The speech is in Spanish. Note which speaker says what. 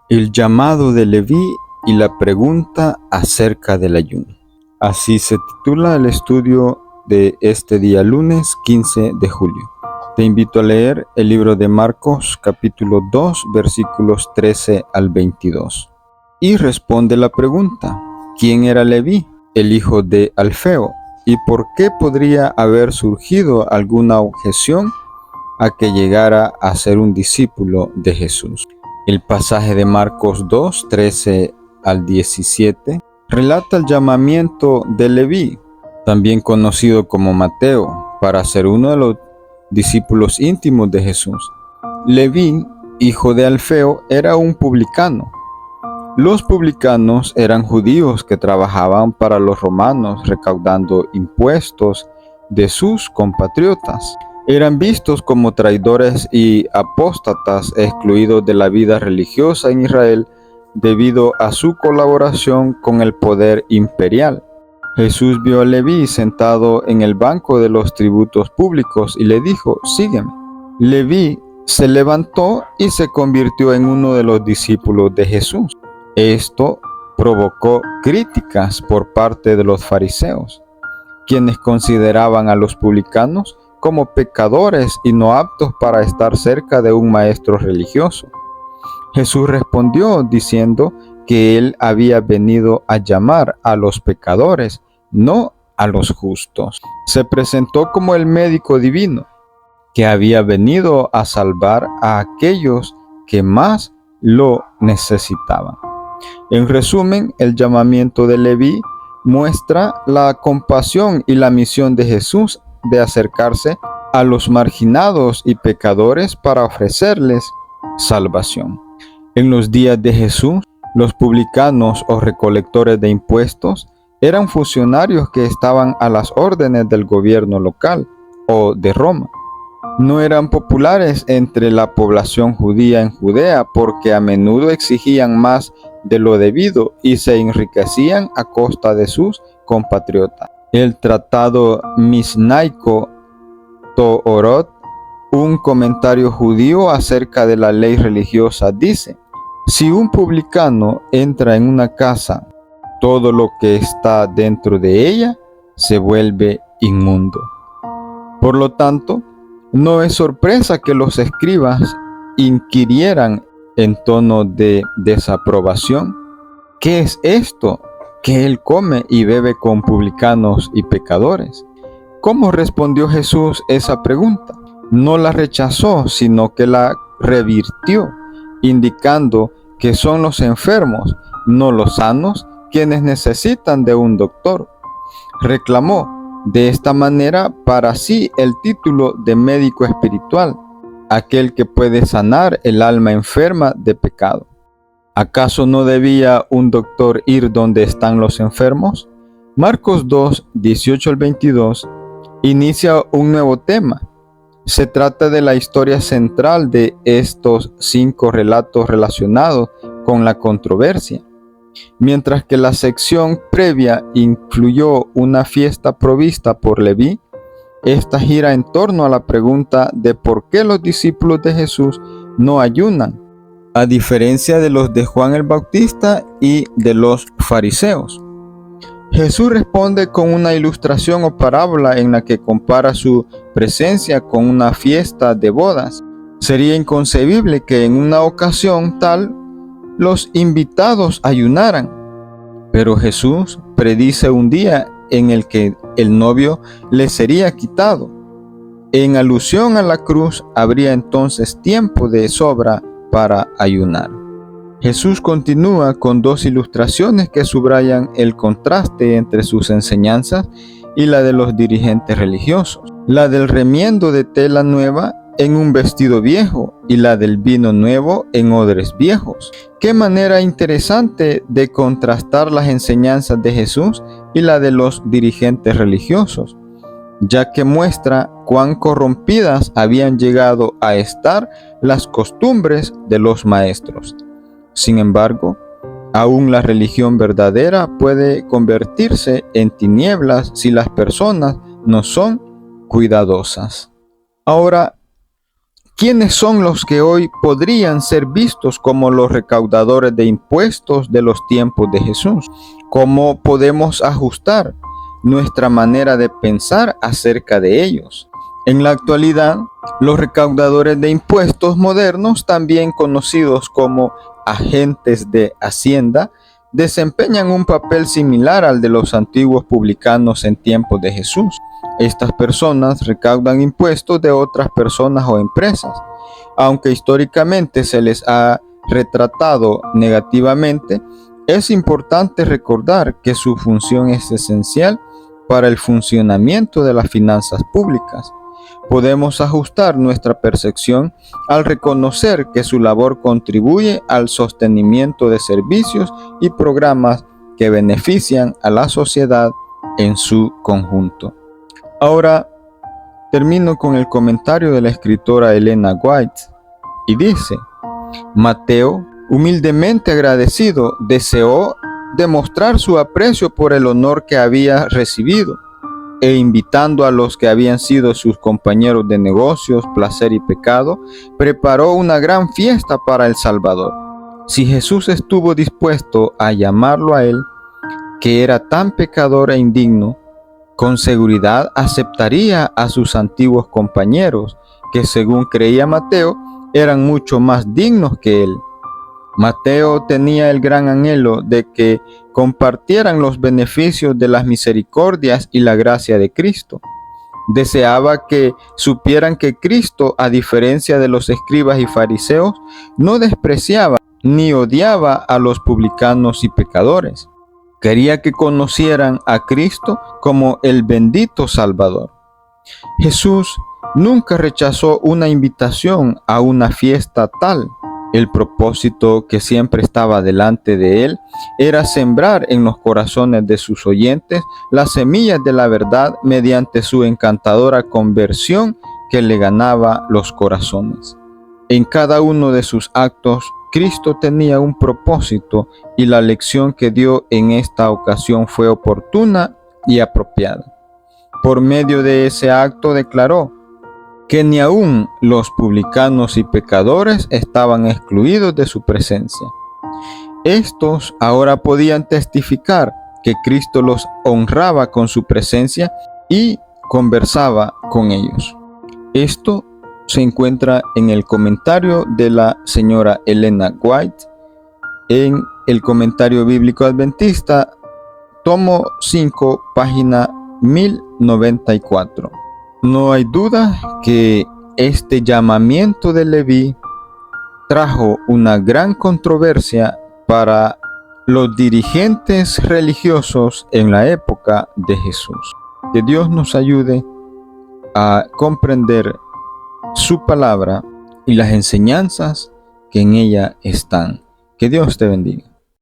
Speaker 1: El llamado de Leví y la pregunta acerca del ayuno. Así se titula el estudio de este día lunes 15 de julio. Te invito a leer el libro de Marcos capítulo 2 versículos 13 al 22. Y responde la pregunta: ¿quién era Leví, el hijo de Alfeo? ¿Y por qué podría haber surgido alguna objeción a que llegara a ser un discípulo de Jesús? El pasaje de Marcos 2, 13 al 17 relata el llamamiento de Leví, también conocido como Mateo, para ser uno de los discípulos íntimos de Jesús. Leví, hijo de Alfeo, era un publicano. Los publicanos eran judíos que trabajaban para los romanos recaudando impuestos de sus compatriotas. Eran vistos como traidores y apóstatas excluidos de la vida religiosa en Israel debido a su colaboración con el poder imperial. Jesús vio a Leví sentado en el banco de los tributos públicos y le dijo: «Sígueme». Leví se levantó y se convirtió en uno de los discípulos de Jesús. Esto provocó críticas por parte de los fariseos, quienes consideraban a los publicanos como pecadores y no aptos para estar cerca de un maestro religioso. Jesús respondió diciendo que él había venido a llamar a los pecadores, no a los justos. Se presentó como el médico divino, que había venido a salvar a aquellos que más lo necesitaban. En resumen, el llamamiento de Leví muestra la compasión y la misión de Jesús de acercarse a los marginados y pecadores para ofrecerles salvación. En los días de Jesús, los publicanos o recolectores de impuestos eran funcionarios que estaban a las órdenes del gobierno local o de Roma. No eran populares entre la población judía en Judea porque a menudo exigían más de lo debido y se enriquecían a costa de sus compatriotas. El tratado Mishnaico Toorot, un comentario judío acerca de la ley religiosa, dice: si un publicano entra en una casa, todo lo que está dentro de ella se vuelve inmundo. Por lo tanto, no es sorpresa que los escribas inquirieran en tono de desaprobación: ¿qué es esto que él come y bebe con publicanos y pecadores? ¿Cómo respondió Jesús esa pregunta? No la rechazó, sino que la revirtió, indicando que son los enfermos, no los sanos, quienes necesitan de un doctor. Reclamó de esta manera para sí el título de médico espiritual, aquel que puede sanar el alma enferma de pecado. ¿Acaso no debía un doctor ir donde están los enfermos? Marcos 2, 18 al 22 inicia un nuevo tema. Se trata de la historia central de estos 5 relatos relacionados con la controversia. Mientras que la sección previa incluyó una fiesta provista por Leví, esta gira en torno a la pregunta de por qué los discípulos de Jesús no ayunan, a diferencia de los de Juan el Bautista y de los fariseos. Jesús responde con una ilustración o parábola en la que compara su presencia con una fiesta de bodas. Sería inconcebible que en una ocasión tal los invitados ayunaran, pero Jesús predice un día en el que el novio le sería quitado. En alusión a la cruz, habría entonces tiempo de sobra para ayunar. Jesús continúa con 2 ilustraciones que subrayan el contraste entre sus enseñanzas y la de los dirigentes religiosos: la del remiendo de tela nueva en un vestido viejo y la del vino nuevo en odres viejos. Qué manera interesante de contrastar las enseñanzas de Jesús y la de los dirigentes religiosos, ya que muestra cuán corrompidas habían llegado a estar las costumbres de los maestros. Sin embargo, aún la religión verdadera puede convertirse en tinieblas si las personas no son cuidadosas. Ahora, ¿Quiénes son los que hoy podrían ser vistos como los recaudadores de impuestos de los tiempos de Jesús? ¿Cómo podemos ajustar nuestra manera de pensar acerca de ellos? En la actualidad, los recaudadores de impuestos modernos, también conocidos como agentes de Hacienda, desempeñan un papel similar al de los antiguos publicanos en tiempos de Jesús. Estas personas recaudan impuestos de otras personas o empresas. Aunque históricamente se les ha retratado negativamente, es importante recordar que su función es esencial para el funcionamiento de las finanzas públicas. Podemos ajustar nuestra percepción al reconocer que su labor contribuye al sostenimiento de servicios y programas que benefician a la sociedad en su conjunto. Ahora termino con el comentario de la escritora Elena White y dice: Mateo, humildemente agradecido, deseó demostrar su aprecio por el honor que había recibido, e invitando a los que habían sido sus compañeros de negocios, placer y pecado, preparó una gran fiesta para el Salvador. Si Jesús estuvo dispuesto a llamarlo a él, que era tan pecador e indigno, con seguridad aceptaría a sus antiguos compañeros, que según creía Mateo, eran mucho más dignos que él. Mateo tenía el gran anhelo de que compartieran los beneficios de las misericordias y la gracia de Cristo. Deseaba que supieran que Cristo, a diferencia de los escribas y fariseos, no despreciaba ni odiaba a los publicanos y pecadores. Quería que conocieran a Cristo como el bendito Salvador. Jesús nunca rechazó una invitación a una fiesta tal. El propósito que siempre estaba delante de él era sembrar en los corazones de sus oyentes las semillas de la verdad mediante su encantadora conversión que le ganaba los corazones. En cada uno de sus actos, Cristo tenía un propósito y la lección que dio en esta ocasión fue oportuna y apropiada. Por medio de ese acto declaró que ni aun los publicanos y pecadores estaban excluidos de su presencia. Estos ahora podían testificar que Cristo los honraba con su presencia y conversaba con ellos. Esto se encuentra en el comentario de la señora Elena White, en el Comentario Bíblico Adventista, tomo 5, página 1094. No hay duda que este llamamiento de Leví trajo una gran controversia para los dirigentes religiosos en la época de Jesús. Que Dios nos ayude a comprender su palabra y las enseñanzas que en ella están. Que Dios te bendiga.